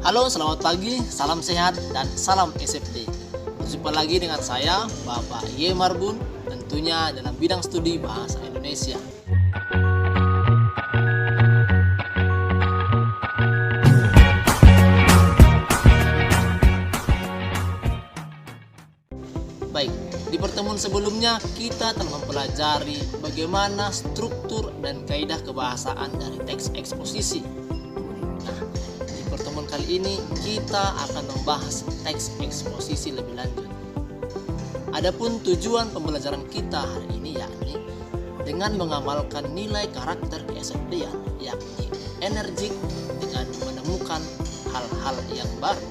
Halo, selamat pagi, salam sehat, dan salam SFD. Berjumpa lagi dengan saya, Bapak Y. Marbun, tentunya dalam bidang studi Bahasa Indonesia. Baik, di pertemuan sebelumnya kita telah mempelajari bagaimana struktur dan kaidah kebahasaan dari teks eksposisi. Nah, di pertemuan kali ini kita akan membahas teks eksposisi lebih lanjut. Adapun tujuan pembelajaran kita hari ini yakni dengan mengamalkan nilai karakter keSFD-an, yakni energik dengan menemukan hal-hal yang baru,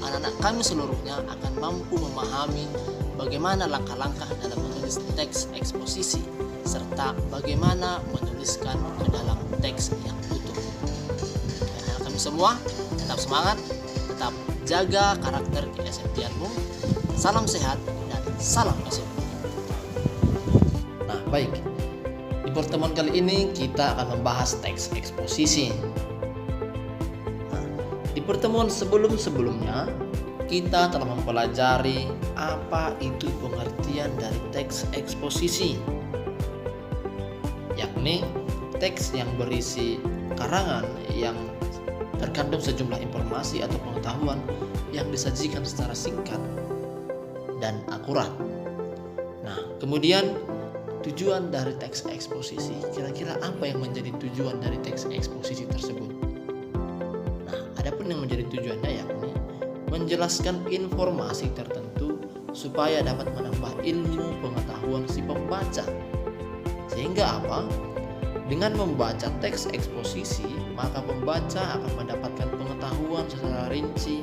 anak-anak kami seluruhnya akan mampu memahami bagaimana langkah-langkah dalam menulis teks eksposisi, serta bagaimana menuliskan ke dalam teks yang utuh. Dan kami semua tetap semangat, tetap jaga karakter keSFD-anmu. Salam sehat dan salam SFD. Nah, baik. Di pertemuan kali ini kita akan membahas teks eksposisi. Nah, di pertemuan sebelumnya kita telah mempelajari apa itu pengertian dari teks eksposisi, yakni teks yang berisi karangan yang terkandung sejumlah informasi atau pengetahuan yang disajikan secara singkat dan akurat. Nah, kemudian tujuan dari teks eksposisi, kira-kira apa yang menjadi tujuan dari teks eksposisi tersebut? Nah, adapun yang menjadi tujuannya yakni menjelaskan informasi tertentu supaya dapat menambah ilmu pengetahuan si pembaca. Sehingga apa? Dengan membaca teks eksposisi, maka pembaca akan mendapatkan pengetahuan secara rinci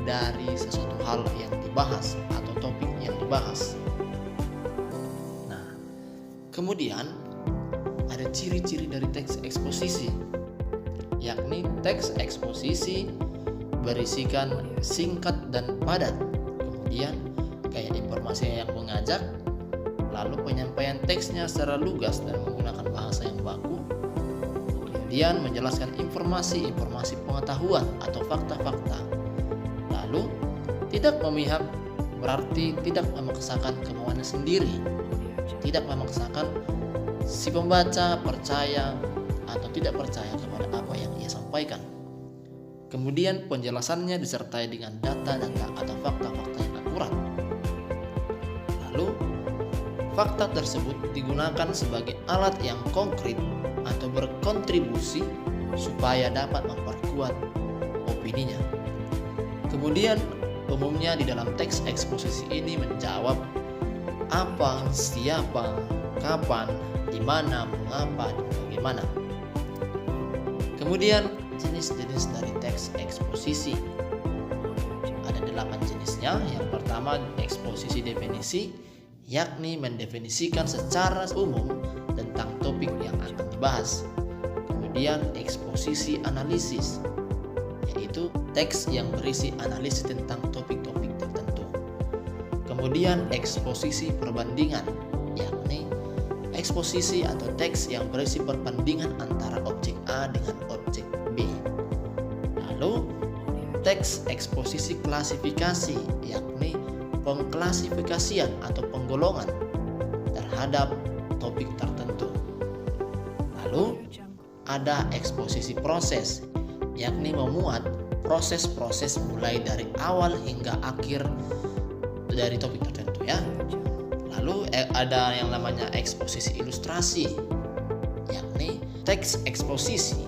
dari sesuatu hal yang dibahas atau topik yang dibahas. Nah, kemudian ada ciri-ciri dari teks eksposisi, yakni teks eksposisi berisikan singkat dan padat, kemudian kayak informasi yang mengajak, lalu penyampaian teksnya secara lugas dan menggunakan bahasa yang baku, kemudian menjelaskan informasi pengetahuan atau fakta-fakta, lalu tidak memihak, berarti tidak memaksakan kemauannya sendiri, tidak memaksakan si pembaca percaya atau tidak percaya kepada apa yang ia sampaikan. Kemudian penjelasannya disertai dengan data-data atau fakta-fakta yang akurat. Lalu, fakta tersebut digunakan sebagai alat yang konkret atau berkontribusi supaya dapat memperkuat opininya. Kemudian, umumnya di dalam teks eksposisi ini menjawab apa, siapa, kapan, di mana, mengapa, dan bagaimana. Kemudian, jenis-jenis dari teks eksposisi ada 8 jenisnya. Yang pertama, eksposisi definisi, yakni mendefinisikan secara umum tentang topik yang akan dibahas. Kemudian eksposisi analisis, yaitu teks yang berisi analisis tentang topik-topik tertentu. Kemudian eksposisi perbandingan, yakni eksposisi atau teks yang berisi perbandingan antara objek A dengan objek B. Lalu teks eksposisi klasifikasi, yakni pengklasifikasian atau penggolongan terhadap topik tertentu. Lalu ada eksposisi proses, yakni memuat proses-proses mulai dari awal hingga akhir dari topik tertentu ya. Lalu ada yang namanya eksposisi ilustrasi, yakni teks eksposisi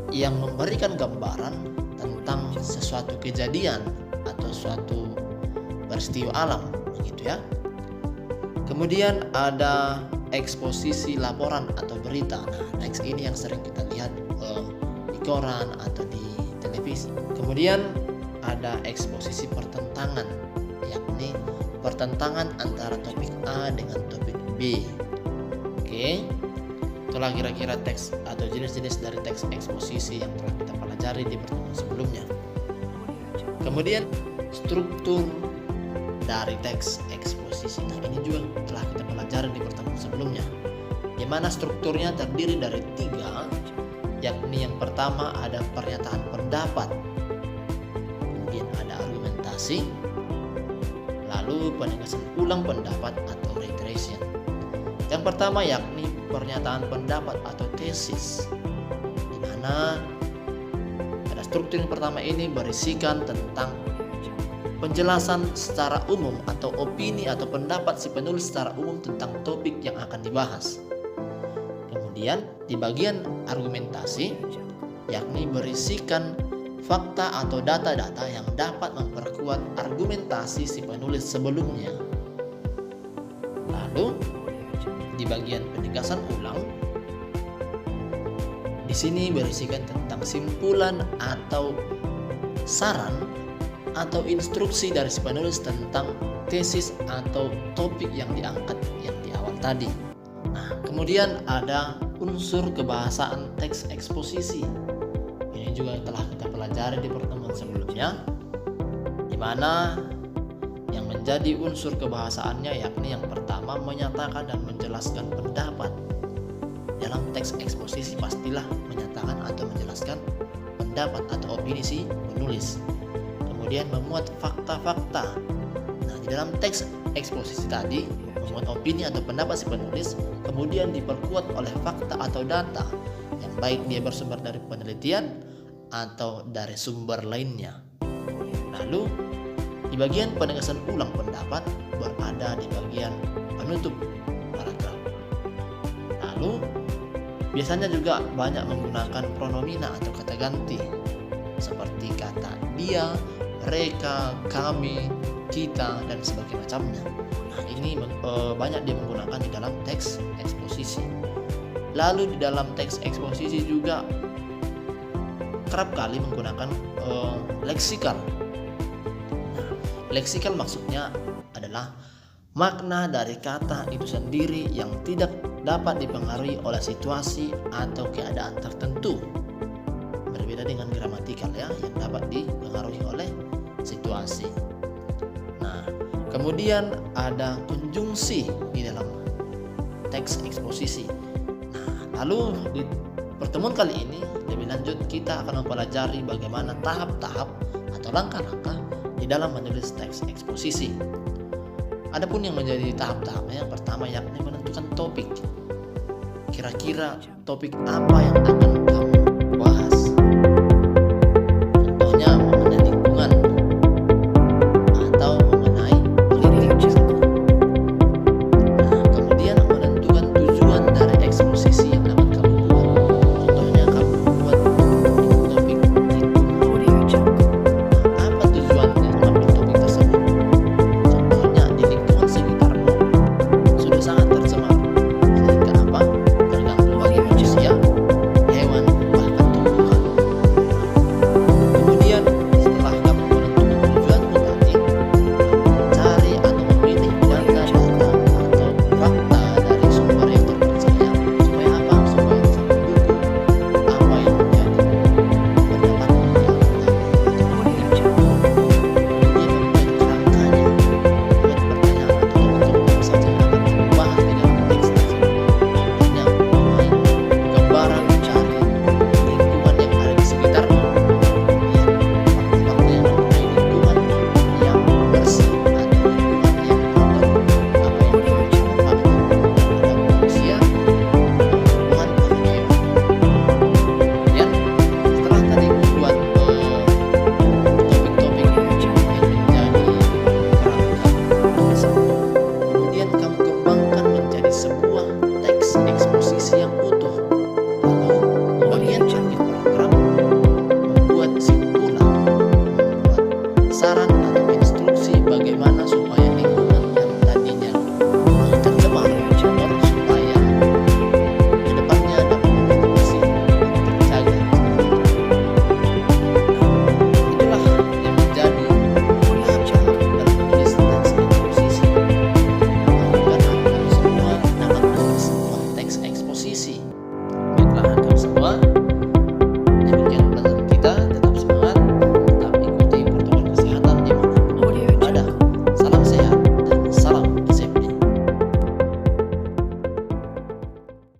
yang memberikan gambaran tentang sesuatu kejadian atau suatu peristiwa alam, begitu ya. Kemudian ada eksposisi laporan atau berita. Nah, teks ini yang sering kita lihat di koran atau di televisi. Kemudian ada eksposisi pertentangan, yakni pertentangan antara topik A dengan topik B. Oke, itulah kira-kira teks atau jenis-jenis dari teks eksposisi yang telah kita pelajari di pertemuan sebelumnya. Kemudian struktur dari teks eksposisi. Nah, ini juga telah kita pelajari di pertemuan sebelumnya, di mana strukturnya terdiri dari 3, yakni yang pertama ada pernyataan pendapat, kemudian ada argumentasi, lalu penegasan ulang pendapat atau reiteration. Yang pertama yakni pernyataan pendapat atau tesis, di mana pada struktur yang pertama ini berisikan tentang penjelasan secara umum atau opini atau pendapat si penulis secara umum tentang topik yang akan dibahas. Kemudian di bagian argumentasi yakni berisikan fakta atau data-data yang dapat memperkuat argumentasi si penulis sebelumnya. Lalu di bagian penegasan ulang, di sini berisikan tentang simpulan atau saran atau instruksi dari si penulis tentang tesis atau topik yang diangkat yang di awal tadi. Nah, kemudian ada unsur kebahasaan teks eksposisi. Ini juga telah kita pelajari di pertemuan sebelumnya, di mana yang menjadi unsur kebahasaannya yakni yang pertama menyatakan dan menjelaskan pendapat. Dalam teks eksposisi pastilah menyatakan atau menjelaskan pendapat atau opini si penulis. Kemudian memuat fakta-fakta. Nah, di dalam teks eksposisi tadi memuat opini atau pendapat si penulis, kemudian diperkuat oleh fakta atau data yang baik dia bersumber dari penelitian atau dari sumber lainnya. Lalu di bagian penegasan ulang pendapat berada di bagian penutup paragraf. Lalu biasanya juga banyak menggunakan pronomina atau kata ganti seperti kata dia, mereka, kami, kita, dan sebagainya macamnya. Nah, ini banyak dia menggunakan di dalam teks eksposisi. Lalu di dalam teks eksposisi juga kerap kali menggunakan leksikal. Nah, leksikal maksudnya adalah makna dari kata itu sendiri yang tidak dapat dipengaruhi oleh situasi atau keadaan tertentu. Berbeda dengan gramatikal ya, yang dapat dipengaruhi oleh situasi. Nah, kemudian ada konjungsi di dalam teks eksposisi. Nah, lalu di pertemuan kali ini lebih lanjut kita akan mempelajari bagaimana tahap-tahap atau langkah-langkah di dalam menulis teks eksposisi. Adapun yang menjadi tahap-tahapnya, yang pertama yakni menentukan topik. Kira-kira topik apa yang akan